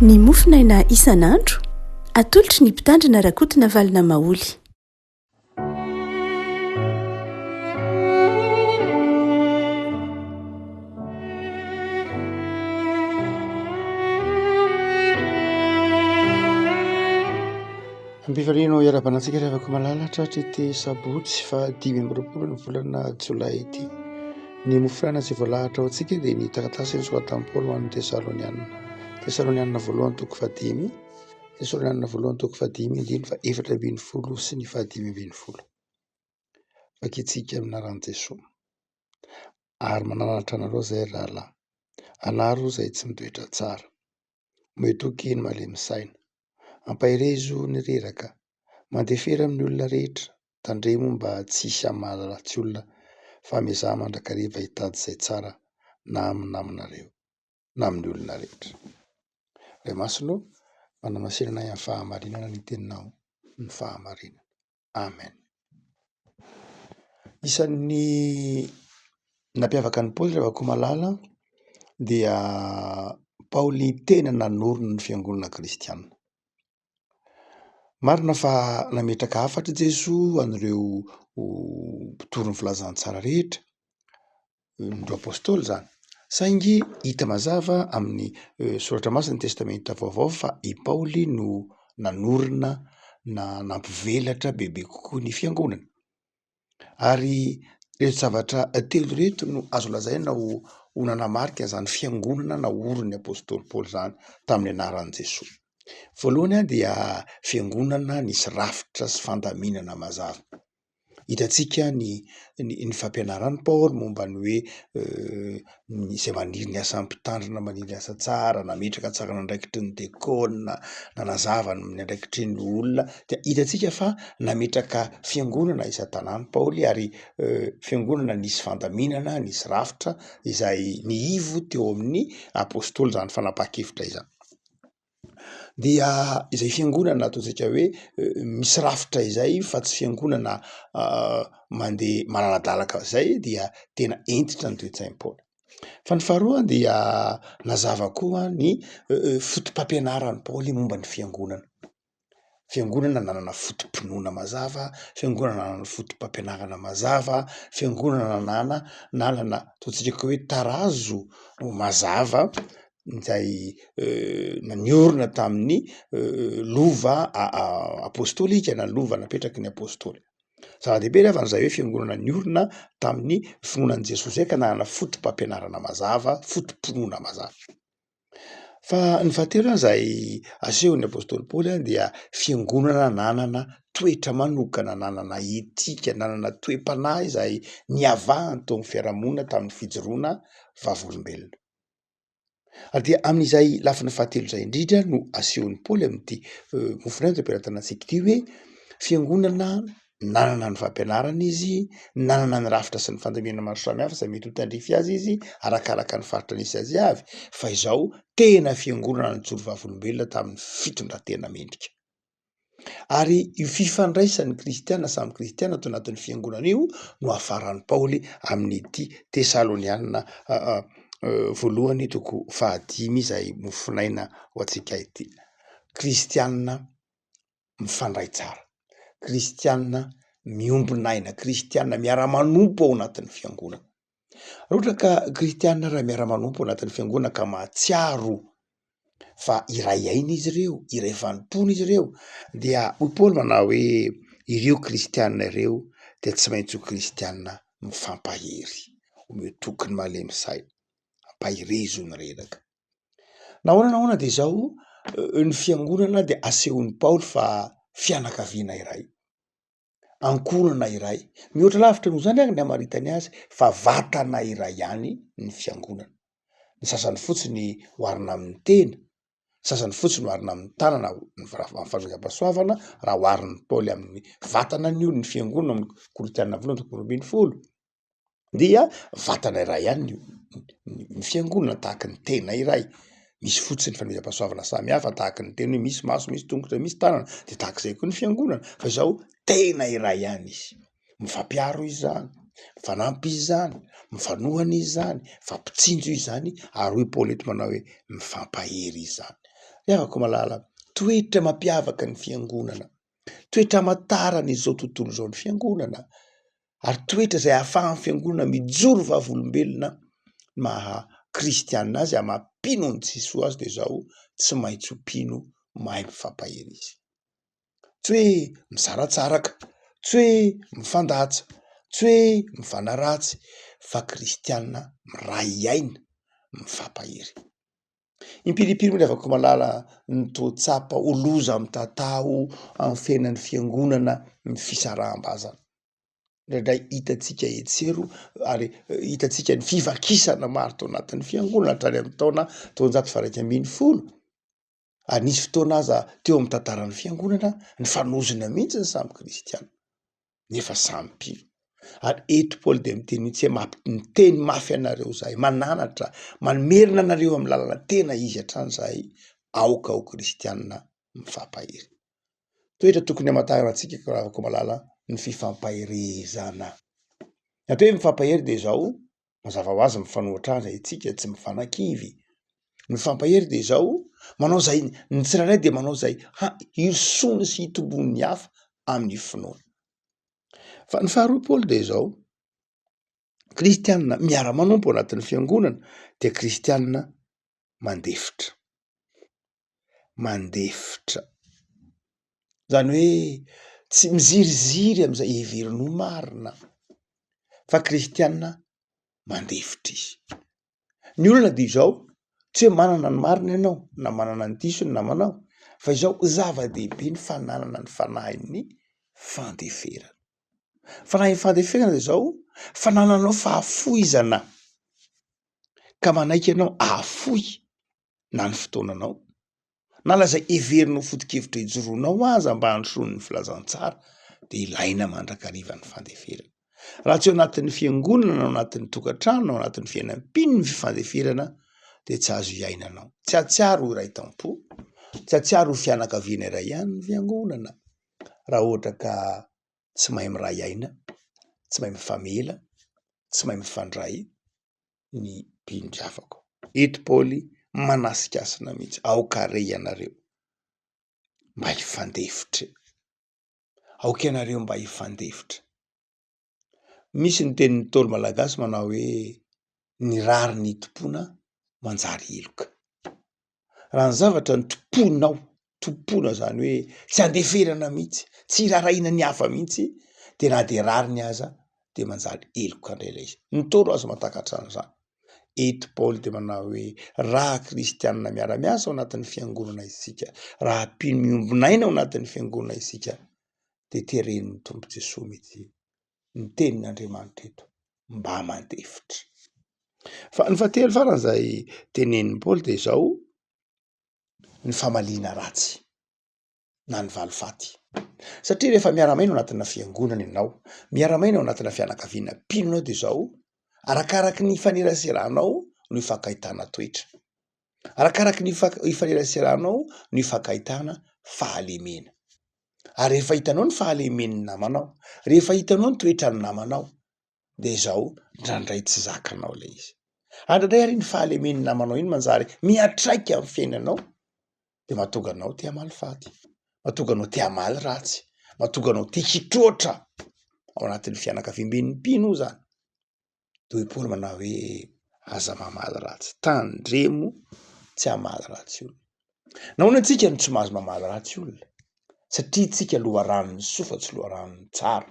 Ny mofinaina isan'andro atolotry ny mpitandrina rakotina valina maoly. Ambivalino iarabanantsika rehefa malalatra trety sabotsy fa 5 ny volana Jolay ity. Ny mofinaina tsy voalahatra ao antsika dia ny taratasy nosoratan'i Paoly ho an'ny Tesalonianina voalohany toko 5, Tesalonianina voalohany toko 5 fa 4:20 sy ny 5:20. Fakitsika aminaran'i Jesosy. Ary mananatra anareo zay rahalahy, anaro izay tsy mitoetra tsara, metoky ny malemy saina, ampahirezo ny reraka, mandefera amin'ny olona rehetra, tandremo mba tsy hisy hamaratsy olona, fa mizaha mandrakariva hitady izay tsara na amin'ny naminareo na amin'ny olona rehetra. Ray masino, manamasinana amin'ny fahamarinana ny teninao, ny fahamarinana. Amen. Isan'ny nampiavaka ny Paoly rehefa koa malala dia Paoly tena nanorina ny fiangonana kristianina. Marina fa nametraka hafatra Jesosy an'ireo mpitory ny filazantsara rehetra, ireo apôstôly zany. Saingy hita mazava amin'ny soratra masina ny testamenta vaovao fa i Paoly no nanorina na nampivelatra bebe kokoa ny fiangonana. Ary reto zavatra telo reto no azo lazaina ho nanamarika zany fiangonana naorin'ny apôstôly Paoly zany tamin'ny anaran'i Jesosy. Voalohany dia fiangonana nisy rafitra sy fandaminana mazava. Hitantsika ny fampianaran'ny Paoly momba ny hoe izay maniry ny asan'ny mpitandrina, maniry ny asa tsara, nametraka tsara nandraikitry ny dekôna, nanazava ny andraikitry ny olona. Dia hitantsika fa nametraka fiangonana isan-tanàna Paoly ary fiangonana nisy fandaminana, nisy rafitra izay niivo teo amin'ny apôstôly zany fanapa-kevitra izany. Dia izay fiangonana ataontsika hoe misy rafitra izay fa tsy fiangonana mandeha malaladalaka izay dia tena entitra ny toe-tsain'i Paoly. Fa ny faharoa dia nazava koa ny fotom-pampianaran'i Paoly momba ny fiangonana. Fiangonana nanana fotom-pinoana mazava, fiangonana nanana fotom-pampianarana mazava, fiangonana nanana ataontsika hoe tarazo mazava izay niorina tamin'ny lova apôstôlika na lova napetraky ny apôstôly. Zava-dehibe rehefa n'izay hoe fiangonana niorina tamin'ny finoanan'i Jesosy zay ka nanana fotom-pampianarana mazava, fotom-pinoana mazava. Fa ny fahatelo izay asehon'ny apôstôly Paoly dia fiangonana nanana toetra manokana, nanana etika, nanana toe-panahy izay niavahany tao amin'ny fiarahamonina tamin'ny fijoroana vavolombelona. Ary dia amin'izay lafiny fahatelo izay indrindra no asehon'ny Paoly amin'ity mofinaina izay ampiarahana antsika ity hoe fiangonana nanana ny fampianarana izy, nanana ny rafitra sy ny fandaminana maro samihafa izay mety ho tandrify azy izy arakaraka ny faritra nisy azy avy, fa izao tena fiangonana nijoro vavolombelona tamin'ny fitondratena mendrika. Ary io fifandraisan'ny kristiana samy kristiana ato anatin'ny fiangonana io no ahafaran'ny Paoly amin'ity Tesalonianina voalohany toko 5 izay mofinaina ho antsika ity. Kristianina mifandray tsara, kristianina miombinaina, kristianina miara-manompo ao anatin'ny fiangonana. Raha ohatra ka kristianina raha miara-manompo ao anatin'ny fiangonana ka mahatsiaro fa iray aina izy ireo, iray vanimpona izy ireo, dia hoy Paoly manao hoe ireo kristianina ireo dia tsy maintsy ho kristianina mifampahery, metoky ny malemy saina, ampahirezo ny reraka. Nahoana dia izao ny fiangonana dia asehon'ny Paoly fa fianakaviana iray, ankohonana iray. Mihoatra lavitra noho izany ary ny hamaritany azy fa vatana iray ihany ny fiangonana. Ny sasany fotsiny oharina amin'ny tena, sasany fotsiny oharina amin'ny tanana ny fahasoavana raha oharin'ny Paoly amin'ny vatana ny olo ny fiangonana amin'ny Korintianina voalohany 20 dia vatana iray ihany ny fiangonana tahaka ny tena iray. Misy fotsiny fanomezam-pahasoavana samihafa tahaka ny tena hoe misy maso, misy tongotra, misy tanana, dia tahaka izay koa ny fiangonana, fa izao tena iray ihany izy. Mifampiaro izy zany, mifanampy izy zany, mifanohana izy zany, mifampitsinjo izy zany, ary hoy Paoly eto manao hoe mifampahery izy zany. Iavako malala toetra mampiavaka ny fiangonana, toetra amantarana izao tontolo zao ny fiangonana, ary toetra zay ahafahan'ny fiangonana mijoro vavolombelona maha kristianina azy amampino ny Jesosy azy de zao tsy maintsy ompino mahay mifampahery izy. Tsy hoe misaratsaraka, tsy hoe mifandatsa, tsy hoe mifanaratsy, fa kristianina miray aina mifampahery. Impiripiri moa afaka malala ny toatsapa ho loza amy tatao amin'ny fiainan'ny fiangonana ny fisaraham-bazana. Ndraindray hitatsika etsero ary hitatsika ny fivakisana maro tao anatin'ny fiangonana hatrany amin'ny taona 1910. Ary nisy fotoana aza teo amin'ny tantaran'ny fiangonana ny fanozona mihitsy ny samy kristiana nefa samy mpino. Ary eto Paoly de miteny mihitsy hoe miteny mafy anareo zahay, mananatra, mamerina anareo amin'ny lalana tena izy hatrany zahay, aoka ho kristianina mifampahery. Toetra tokony hamantarana antsika karavako malala ny fifampaherezana. Atao hoe mifampahery de zao mazava ho azy mifanohitra azy itsika tsy mifanakivy. Mifampahery de zao manao zay ny tsirairay de manao zay hirsony sy hitombony ny hafa amin'ny finoana. Fa ny faharoa Paoly de zao kristianina miara-manompo anatin'ny fiangonana de kristianina mandefitra. Mandefitra. Zany hoe tsy miziriziry am'izay heverin'ny ho marina fa kristianina mandefitra izy. Ny olona de zao tsy hoe manana ny marina ianao na manana ny diso ny namanao fa izao zava-dehibe ny fananana ny fanahin'ny fandeferana. Fanahin'ny fandeferana de zao fanananao fahafoizana ka manaiky ianao ahafoy na ny fotoananao na lazay heverinao foto-kevitra hijoroanao aza mba handrosoany ny filazantsara de ilaina mandrakariva ny fandeferana. Raha tsy ao anatin'ny fiangonana na ao anatin'ny tokantrano na ao anatin'ny fiainam-pino ny fifandeferana de tsy azo iainanao. Tsy atsiaro ho iray tampo, tsy atsiaro ho fianakaviana iray ihany ny fiangonana raha ohatra ka tsy mahay miray aina, tsy mahay mifamela, tsy mahay mifandray ny mpino-driavako. Eto Paoly manasikasina mihitsy aokare ianareo mba hifandefitra. Aoka ianareo mba hifandefitra. Misy ny tenin'ny Ntaolo malagasy manao hoe ny rary ny tompona manjary eloka. Raha ny zavatra ny tomponao, tompona zany hoe tsy andeferana mihitsy, tsy raraina ny hafa mihitsy de na de rary ny aza de manjary eloka indraindray izy. Ny Ntaolo azo mahatakatra an'izany. Eto Paoly de manao hoe raha kristianina miara-miasa ao anatin'ny fiangonana isika, raha mpino miombinaina ao anatin'ny fiangonana isika de tereniny tompo Jesosy mihitsy ny tenin'Andriamanitra eto mba mandefitra. Fa ny fahatelo faran'izay tenenin'ny Paoly de zao ny famalina ratsy na ny valifaty. Satria rehefa miara-maina ao anatina fiangonana ianao, miara-maina ao anatina fianakaviana mpino anao de zao arakaraky ny ifaneraseranao no ifankahitana toetra. Arakaraky ny ifaneraseranao no ifankahitana fahalemena. Ary rehefa hitanao ny fahalemen'ny namanao, rehefa hitanao ny toetrany namanao de zao ndraindray tsy zakanao lay izy. Andraindray ary ny fahalemen'ny namanao iny manjary miatraika amin'ny fiainanao de mahatonga anao te hamaly faty, mahatonga anao te hamaly ratsy, mahatonga anao te hitroatra ao anatin'ny fianakaviamben'ny mpino io zany. Toy Paoly manao hoe aza mamaly ratsy, tandremo tsy hamaly ratsy olona. Nahoana antsika no tsy mahazo mamaly ratsy olona? Satria tsika loharanon'ny soa fa tsy loharanon'ny tsara.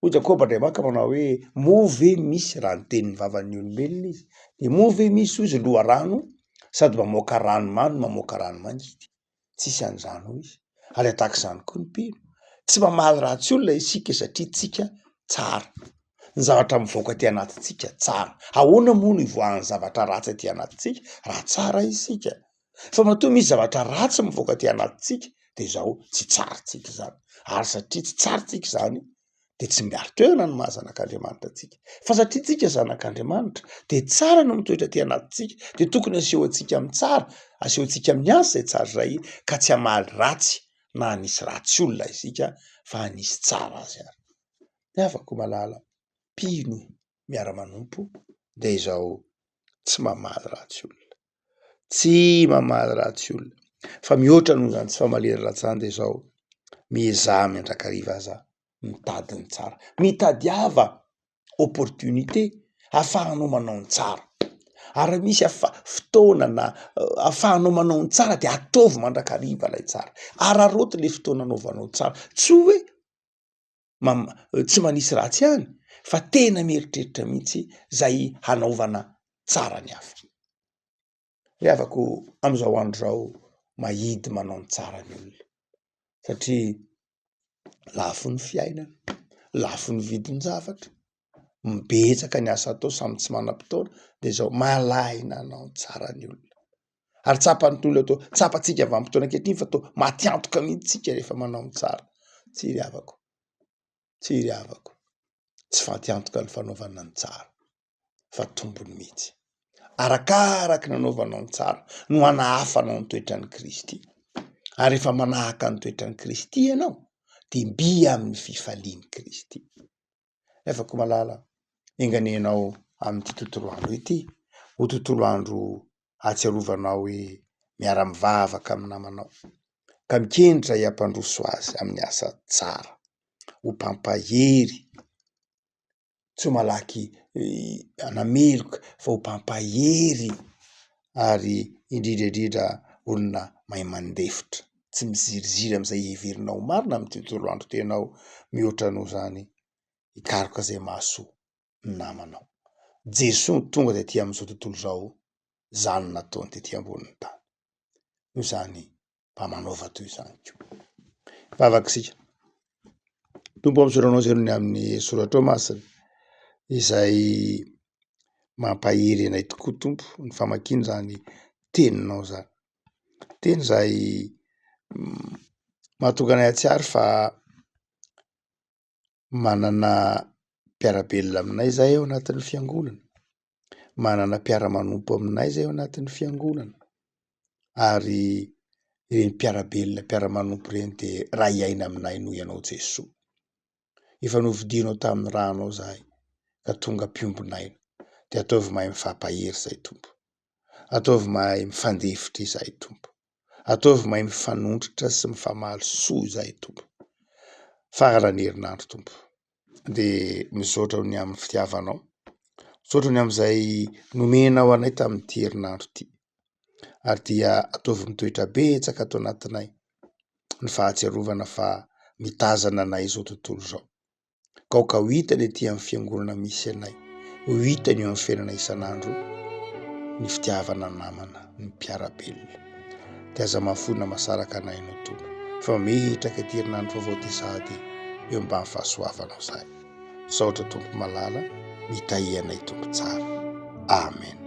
Hoy Jakoba Andriamaka manao hoe moa ve misy raha ny tenin'ny vavan'ny olombelona izy, de moa ve misy izy loharano sady mamoaka ranomamy mamoaka rano mangidy. Tsisy an'izany hoy izy. Ary atak'izany koa ny mpino. Tsy mamaly ratsy olona isika satria tsika tsara. Ny zavatra mivoaka aty anatintsika tsara. Ahoana moa no ivoahan'ny zavatra ratsy aty anatintsika raha tsara isika? Fa matoa misy zavatra ratsy mivoaka aty anatintsika de zao tsy tsara tsika zany. Ary satria tsy tsara tsika zany de tsy miaro toerana ny mahazanak'Andriamanitra tsika. Fa satria tsika zanak'Andriamanitra de tsara no mitoetra aty anatintsika de tokony aseho antsika amin'ny tsara, aseho antsika amin'ny asa izay tsara izay ka tsy hamaly ratsy na hanisy ratsy olona isika fa hanisy tsara azy ary. Afaka malala mpino miara-manompo de izao tsy mamaly ratsy olona, tsy mamaly ratsy olona. Fa mihoatra noho zany tsy famalera ratsany de zao mizaha miandrakariva aza mitady ny tsara, mitadiava opportunité ahafahanao manao ny tsara. Ary misy fotoana na ahafahanao manao ny tsara de ataovy mandrakariva lay tsara. Araroty le fotoana anaovanao tsara, tsy hoe tsy manisy ratsy ihany fa tena mieritreritra mihitsy zay hanaovana tsara ny hafa. Riavako am'izao andro zao mahidy manao ny tsara ny olona satria lafo ny fiainana, lafo ny vidin-javatra, mibetsaka ny asa atao samy tsy manam-potoana de zao malahina hanao ny tsara ny olona. Ary tsapan'ny olona atao tsapatsika vanim-potoana ankehitriny fa atao matiantoka mihitsy tsika rehefa manao ny tsara. Tsy riavako, tsy riavako, tsy fatiantoka ny fanaovana ny tsara fa tombony mihitsy. Arakaraky nanaovanao ny tsara no hanahafanao ny toetran'ny Kristy. Ary rehefa manahaka ny toetran'ny Kristy ianao de mbia amin'ny fifalian'i Kristy. Efako malala enganenao amin'ity tontolo andro ity, ho tontolo andro atsiarovanao hoe miara-mivavaka amin'ny namanao ka mikendra hiampandroso azy amin'ny asa tsara, ho mpampahery, tsy ho malaky anameloka fa ho mpampahery ary indrindra olona mahay mandefitra, tsy miziriziry am'izay heverinao marina amin'ny tontolo andro tenao mihoatra anao zany, hikaroka zay mahasoa ny namanao. Jesosy tonga de aty am'izao tontolo zao, zany nataony tety ambonin'ny tany. Io zany mba manaova toy izany koa. Vavaka sika. Tompo amsoranao zay ny amin'ny soratra masina izay mampahery anay tokoa Tompo, ny famakiny zany teninao zany. Teny zay mahatonga anay atsiary fa manana mpiarabelona aminay zay ao anatin'ny fiangonana, manana mpiara-manompo aminay zay ao anatin'ny fiangonana, ary reny mpiarabelona mpiara-manompo reny de ray aina aminay noho ianao Jesosy. Efa novidinao tamin'ny ranao zahay ka tonga mpiombonaina de ataovy mahay mifampahery zay Tompo, ataovy mahay mifandefitra izay Tompo, ataovy mahay mifanondratra sy mifamaly soa zay Tompo. Farany herinandro Tompo de misaotra ny amin'ny fitiavanao, misaotra ny am'izay nomenao anay tamin'ity herinandro ty, ary dia ataovy mitoetra betsaka ato anatinay ny fahatsiarovana fa mitazana anay zao tontolo zao. Ka ho hitany ety amin'ny fiangonana misy anay, ho hitany eo amin'ny fiainana isanandro ny fitiavana namana, ny mpiarabelona. De aza mahafona masaraka anay no Tompo, fa mehitraka ety herinandro vaovao ty sady eo mba ny fahasoavanao zahay. Saotra Tompo malala, mitahy anay Tompo tsara. Amen.